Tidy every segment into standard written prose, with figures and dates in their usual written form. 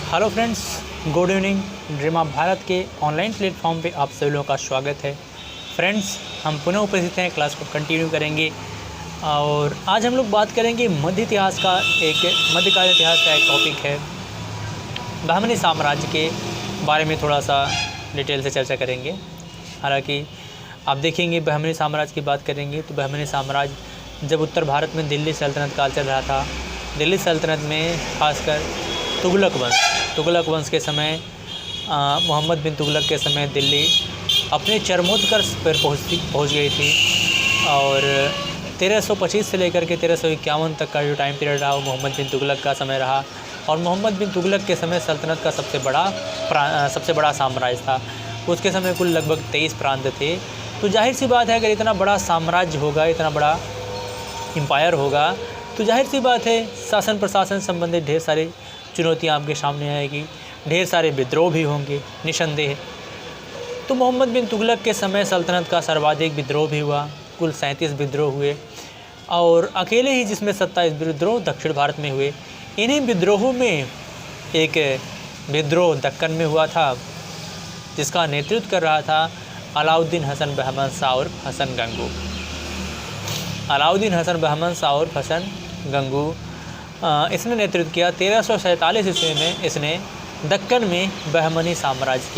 Hello friends, good evening. Dream of Bharat के online platform पे आप सभी लोगों का स्वागत है। फ्रेंड्स, हम पुनः उपस्थित हैं, क्लास को कंटिन्यू करेंगे और आज हम लोग बात करेंगे मध्यकालीन इतिहास का एक टॉपिक है, बहमनी साम्राज्य के बारे में थोड़ा सा डिटेल से चर्चा करेंगे। हालांकि आप देखेंगे बहमनी साम्राज्य की बात करेंगे तो बहमनी साम्राज्य जब उत्तर भारत में दिल्ली सल्तनत काल चल रहा था, दिल्ली सल्तनत में खासकर तुगलक वंश के समय, मोहम्मद बिन तुगलक के समय दिल्ली अपने चरमोत्कर्ष पर पहुंच गई थी और 1325 से लेकर के 1351 तक का जो टाइम पीरियड रहा वो मोहम्मद बिन तुगलक का समय रहा। और मोहम्मद बिन तुगलक के समय सल्तनत का सबसे बड़ा साम्राज्य था। उसके समय कुल लगभग 23 प्रांत थे। तो जाहिर सी बात है, अगर इतना बड़ा साम्राज्य होगा, इतना बड़ा एम्पायर होगा, तो जाहिर सी बात है शासन प्रशासन संबंधित ढेर सारी चुनौतियाँ आपके सामने आएगी, ढेर सारे विद्रोह भी होंगे निसंदेह। तो मोहम्मद बिन तुगलक के समय सल्तनत का सर्वाधिक विद्रोह भी हुआ, कुल 37 विद्रोह हुए और अकेले ही जिसमें 27 विद्रोह दक्षिण भारत में हुए। इन्हीं विद्रोहों में एक विद्रोह दक्कन में हुआ था जिसका नेतृत्व कर रहा था अलाउद्दीन हसन बहमन शाह उर्फ हसन गंगू। अलाउद्दीन हसन बहमन शाह उर्फ हसन गंगू इसने नेतृत्व किया। 1347 ईस्वी में इसने दक्कन में बहमनी साम्राज्य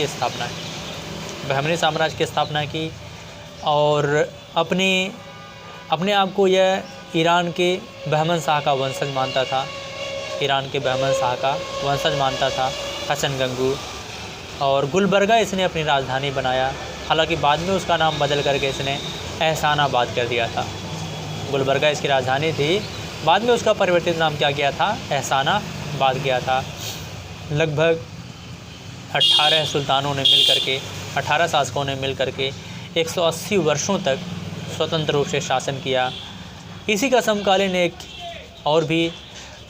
की स्थापना की और अपने आप को यह ईरान के बहमन शाह का वंशज मानता था, हसन गंगू। और गुलबर्गा इसने अपनी राजधानी बनाया। हालांकि बाद में उसका नाम बदल करके इसने एहसानाबाद कर दिया था। गुलबर्गा इसकी राजधानी थी, बाद में उसका परिवर्तित नाम क्या गया था, एहसानाबाद गया था। लगभग 18 सुल्तानों ने मिल करके, 18 शासकों ने मिल करके 180 वर्षों तक स्वतंत्र रूप से शासन किया। इसी का समकालीन एक और भी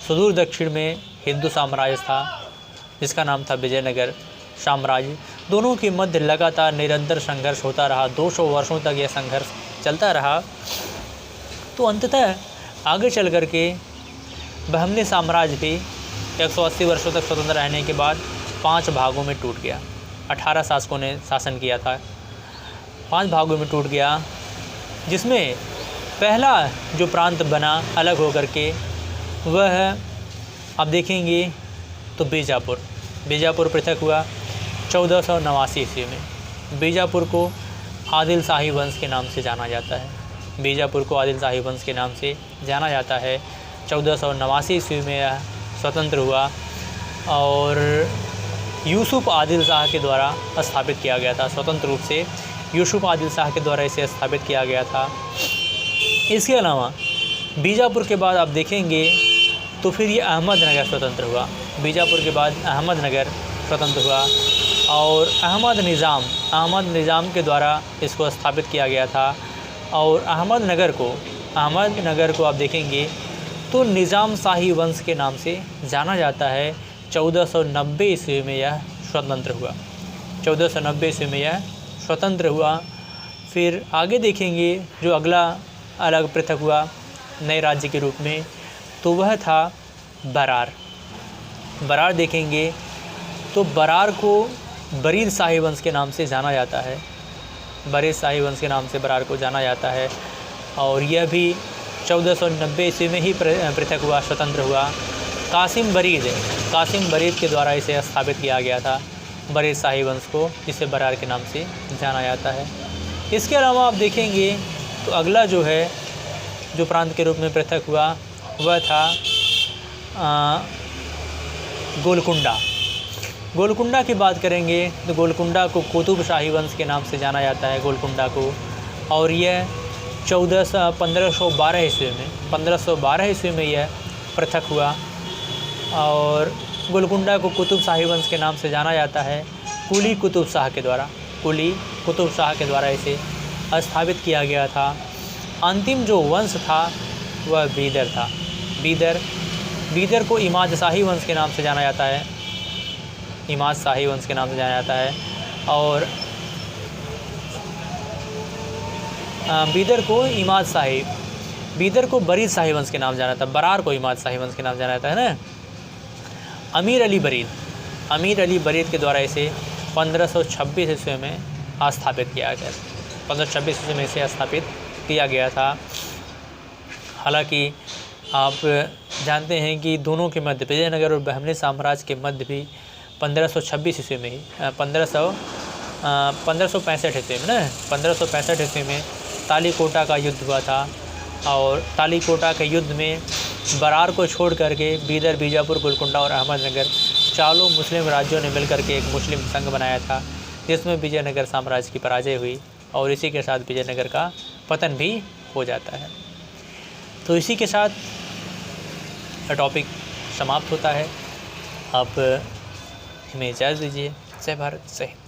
सुदूर दक्षिण में हिंदू साम्राज्य था जिसका नाम था विजयनगर साम्राज्य। दोनों के मध्य लगातार निरंतर संघर्ष होता रहा, 200 वर्षों तक यह संघर्ष चलता रहा। तो अंततः आगे चल कर के बहमनी साम्राज्य भी 180 वर्षों तक स्वतंत्र रहने के बाद 5 भागों में टूट गया। 18 शासकों ने शासन किया था, 5 भागों में टूट गया, जिसमें पहला जो प्रांत बना अलग होकर के वह आप देखेंगे तो बीजापुर पृथक हुआ 1489 ईस्वी में। बीजापुर को आदिल शाही वंश के नाम से जाना जाता है। 1489 ईस्वी में यह स्वतंत्र हुआ और यूसुफ आदिल शाह के द्वारा स्थापित किया गया था। स्वतंत्र रूप से यूसुफ आदिल शाह के द्वारा इसे स्थापित किया गया था। इसके अलावा बीजापुर के बाद आप देखेंगे तो फिर ये अहमदनगर स्वतंत्र हुआ। बीजापुर के बाद अहमदनगर स्वतंत्र हुआ और अहमद निज़ाम के द्वारा इसको स्थापित किया गया था। और अहमदनगर को आप देखेंगे तो निज़ाम शाही वंश के नाम से जाना जाता है। 1490 ईस्वी में यह स्वतंत्र हुआ। फिर आगे देखेंगे जो अगला अलग पृथक हुआ नए राज्य के रूप में, तो वह था बरार देखेंगे तो बरार को बरीद शाही वंश के नाम से जाना जाता है। बरार को जाना जाता है और यह भी 1490 ईस्वी में ही पृथक हुआ, स्वतंत्र हुआ। कासिम बरीद के द्वारा इसे स्थापित किया गया था, बरीद शाही वंश को, जिसे बरार के नाम से जाना जाता है। इसके अलावा आप देखेंगे तो अगला जो प्रांत के रूप में पृथक हुआ वह था गोलकुंडा की बात करेंगे तो गोलकुंडा को कुतुब शाही वंश के नाम से जाना जाता है गोलकुंडा को। और यह 1512 ईस्वी में यह पृथक हुआ और गोलकुंडा को कुतुब शाही वंश के नाम से जाना जाता है कुली कुतुब शाह के द्वारा इसे स्थापित किया गया था। अंतिम जो वंश था वह बीदर था। बीदर को इमाद शाही वंश के नाम से जाना जाता है और बीदर को बरीद शाही वंश के नाम जाना जाता है। बरार को इमाद शाही वंश के नाम जाना जाता है ना। अमीर अली बरीद अमीर अली बरीद के द्वारा इसे 1526 ईस्वी में स्थापित किया गया। 1526 ईस्वी में इसे स्थापित किया गया था। हालांकि आप जानते हैं कि दोनों के मध्य, विजयनगर और बहमनी साम्राज्य के मध्य भी 1526 ईस्वी में ही 1565 ईस्वी में 1565 ईस्वी में तालीकोटा का युद्ध हुआ था। और तालीकोटा के युद्ध में बरार को छोड़ करके बीदर, बीजापुर, गोलकुंडा और अहमदनगर चारों मुस्लिम राज्यों ने मिलकर के एक मुस्लिम संघ बनाया था, जिसमें विजयनगर साम्राज्य की पराजय हुई और इसी के साथ विजयनगर का पतन भी हो जाता है। तो इसी के साथ टॉपिक समाप्त होता है। आप हमें इजाज़त दीजिए। जय भारत, जय हिंद।